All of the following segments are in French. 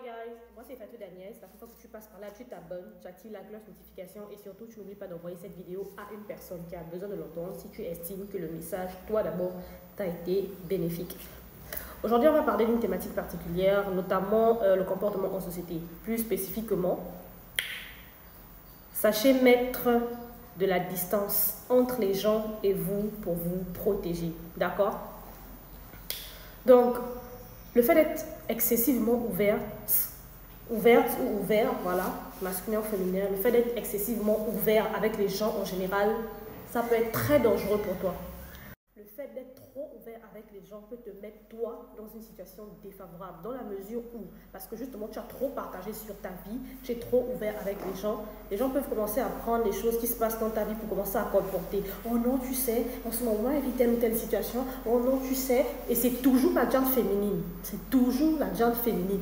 guys, moi c'est Fatou Daniel. La fois que tu passes par là, tu t'abonnes, tu actives la cloche notification et surtout tu n'oublies pas d'envoyer cette vidéo à une personne qui a besoin de l'entendre si tu estimes que le message, toi d'abord, t'a été bénéfique. Aujourd'hui, on va parler d'une thématique particulière, notamment le comportement en société. Plus spécifiquement, sachez mettre de la distance entre les gens et vous pour vous protéger. D'accord? Donc, le fait d'être excessivement ouverte ou ouvert, voilà, masculin ou féminin, le fait d'être excessivement ouvert avec les gens en général, ça peut être très dangereux pour toi. Le fait d'être trop ouvert avec les gens peut te mettre toi dans une situation défavorable, dans la mesure où, parce que justement tu as trop partagé sur ta vie, tu es trop ouvert avec les gens peuvent commencer à prendre les choses qui se passent dans ta vie pour commencer à comporter. Oh non, tu sais, en ce moment, évite telle ou telle situation. Oh non, tu sais, et c'est toujours la gente féminine. C'est toujours la gente féminine.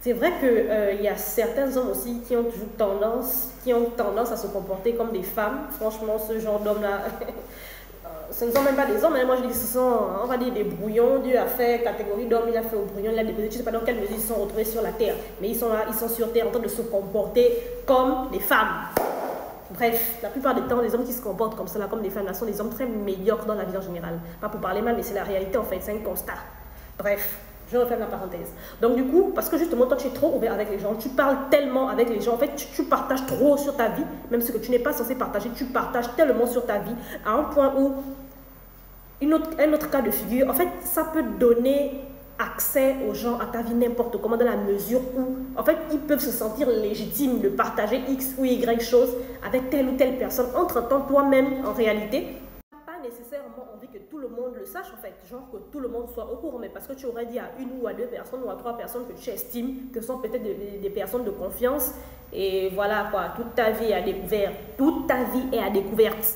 C'est vrai qu'il y a certains hommes aussi qui ont toujours tendance à se comporter comme des femmes. Franchement, ce genre d'hommes-là... ce ne sont même pas des hommes, hein. Moi je dis que ce sont, on va dire, des brouillons. Dieu a fait catégorie d'hommes, il a fait au brouillon, il a déposé, je ne sais pas dans quelle mesure ils sont retrouvés sur la terre, mais ils sont là, ils sont sur terre en train de se comporter comme des femmes. Bref, la plupart des temps, les hommes qui se comportent comme cela, comme des femmes, là, sont des hommes très médiocres dans la vie en général. Pas pour parler mal, mais c'est la réalité en fait, c'est un constat. Bref. Je referme la parenthèse. Donc du coup, parce que justement, toi, tu es trop ouvert avec les gens, tu parles tellement avec les gens, en fait, tu partages trop sur ta vie, même ce que tu n'es pas censé partager, tu partages tellement sur ta vie, à un point où, un autre cas de figure, en fait, ça peut donner accès aux gens à ta vie n'importe comment, dans la mesure où, en fait, ils peuvent se sentir légitimes de partager X ou Y chose avec telle ou telle personne. Entre-temps, toi-même, en réalité, nécessairement envie que tout le monde le sache en fait, genre que tout le monde soit au courant, mais parce que tu aurais dit à une ou à deux personnes ou à trois personnes que tu estimes que sont peut-être des personnes de confiance, et voilà quoi, toute ta vie est à découvert, toute ta vie est à découverte.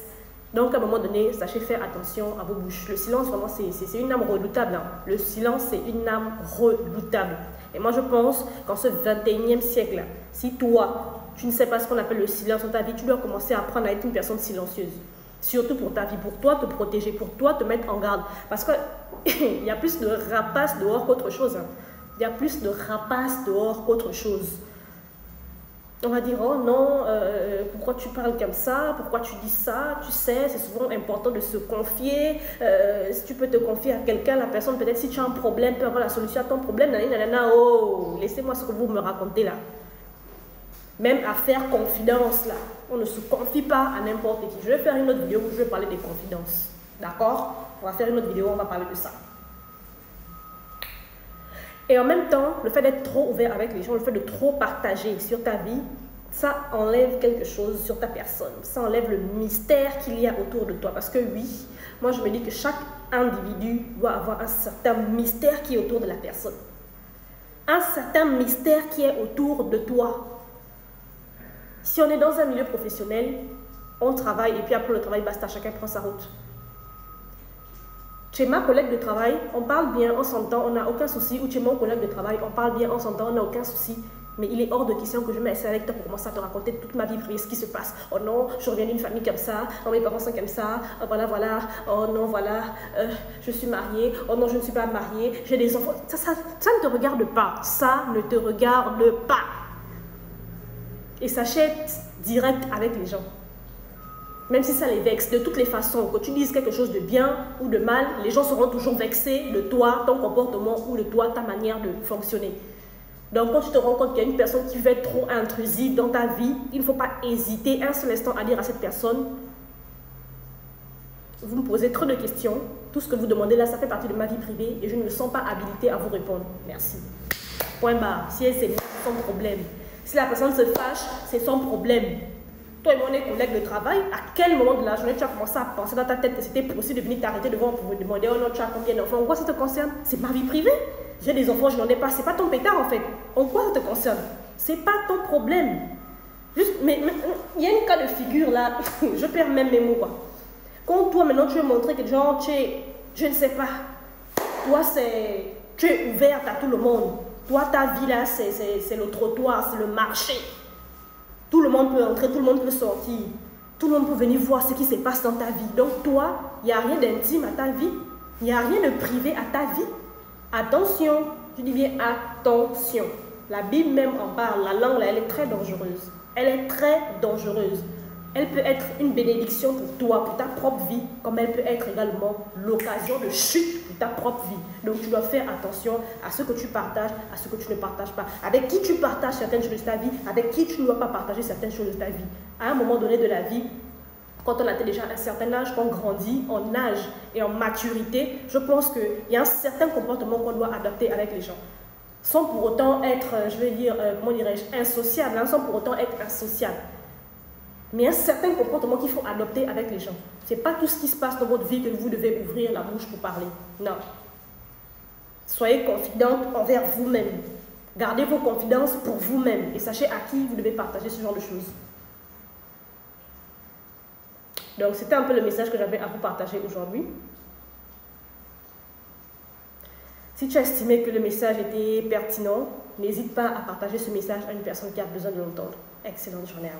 Donc à un moment donné, sachez faire attention à vos bouches. Le silence, vraiment, c'est une âme redoutable, hein. Le silence, c'est une âme redoutable. Et moi je pense qu'en ce 21e siècle, si toi, tu ne sais pas ce qu'on appelle le silence dans ta vie, tu dois commencer à apprendre à être une personne silencieuse. Surtout pour ta vie, pour toi te protéger, pour toi te mettre en garde. Parce qu'il y a plus de rapaces dehors qu'autre chose. Hein. Il y a plus de rapaces dehors qu'autre chose. On va dire, oh non, pourquoi tu parles comme ça? Pourquoi tu dis ça? Tu sais, c'est souvent important de se confier. Si tu peux te confier à quelqu'un, la personne, peut-être si tu as un problème, peut avoir la solution à ton problème. Nanana, oh, laissez-moi ce que vous me racontez là. Même à faire confidence là, on ne se confie pas à n'importe qui. Je vais faire une autre vidéo où je vais parler des confidences. D'accord? On va faire une autre vidéo, on va parler de ça. Et en même temps, le fait d'être trop ouvert avec les gens, le fait de trop partager sur ta vie, ça enlève quelque chose sur ta personne. Ça enlève le mystère qu'il y a autour de toi. Parce que oui, moi je me dis que chaque individu doit avoir un certain mystère qui est autour de la personne. Un certain mystère qui est autour de toi. Si on est dans un milieu professionnel, on travaille et puis après le travail, basta, chacun prend sa route. Chez ma collègue de travail, on parle bien, on s'entend, on n'a aucun souci. Ou chez mon collègue de travail, on parle bien, on s'entend, on n'a aucun souci. Mais il est hors de question que je m'essaie avec toi pour commencer à te raconter toute ma vie privée, ce qui se passe. Oh non, je reviens d'une famille comme ça, oh, mes parents sont comme ça, oh, voilà, oh non, voilà, je suis mariée, oh non, je ne suis pas mariée, j'ai des enfants. Ça ne te regarde pas, ça ne te regarde pas. Et s'achète direct avec les gens. Même si ça les vexe, de toutes les façons, que tu dises quelque chose de bien ou de mal, les gens seront toujours vexés de toi, ton comportement ou de toi, ta manière de fonctionner. Donc quand tu te rends compte qu'il y a une personne qui va être trop intrusive dans ta vie, il ne faut pas hésiter un seul instant à dire à cette personne: vous me posez trop de questions, tout ce que vous demandez là, ça fait partie de ma vie privée et je ne me sens pas habilitée à vous répondre. Merci. Point barre. Si elle s'énerve, c'est son problème. Si la personne se fâche, c'est son problème. Toi et moi, on est collègues de travail. À quel moment de la journée tu as commencé à penser dans ta tête que c'était possible de venir t'arrêter devant pour me demander: oh non, tu as combien d'enfants? En quoi ça te concerne? C'est ma vie privée. J'ai des enfants, je n'en ai pas. C'est pas ton pétard en fait. En quoi ça te concerne? C'est pas ton problème. Juste, mais il y a une cas de figure là. Je perds même mes mots quoi. Quand toi maintenant tu veux montrer que genre tu es, je ne sais pas. Toi tu es ouverte à tout le monde. Toi, ta vie là, c'est le trottoir, c'est le marché. Tout le monde peut entrer, tout le monde peut sortir. Tout le monde peut venir voir ce qui se passe dans ta vie. Donc toi, il n'y a rien d'intime à ta vie. Il n'y a rien de privé à ta vie. Attention, je dis bien attention. La Bible même en parle. La langue, là, elle est très dangereuse. Elle est très dangereuse. Elle peut être une bénédiction pour toi, pour ta propre vie, comme elle peut être également l'occasion de chute pour ta propre vie. Donc tu dois faire attention à ce que tu partages, à ce que tu ne partages pas. Avec qui tu partages certaines choses de ta vie, avec qui tu ne dois pas partager certaines choses de ta vie. À un moment donné de la vie, quand on atteint déjà un certain âge, qu'on grandit en âge et en maturité, je pense qu'il y a un certain comportement qu'on doit adopter avec les gens. Sans pour autant être, je vais dire, comment dirais-je, insociable, hein, sans pour autant être insociable. Mais il y a un certain comportement qu'il faut adopter avec les gens. Ce n'est pas tout ce qui se passe dans votre vie que vous devez ouvrir la bouche pour parler. Non. Soyez confidente envers vous-même. Gardez vos confidences pour vous-même et sachez à qui vous devez partager ce genre de choses. Donc, c'était un peu le message que j'avais à vous partager aujourd'hui. Si tu as estimé que le message était pertinent, n'hésite pas à partager ce message à une personne qui a besoin de l'entendre. Excellente journée à vous.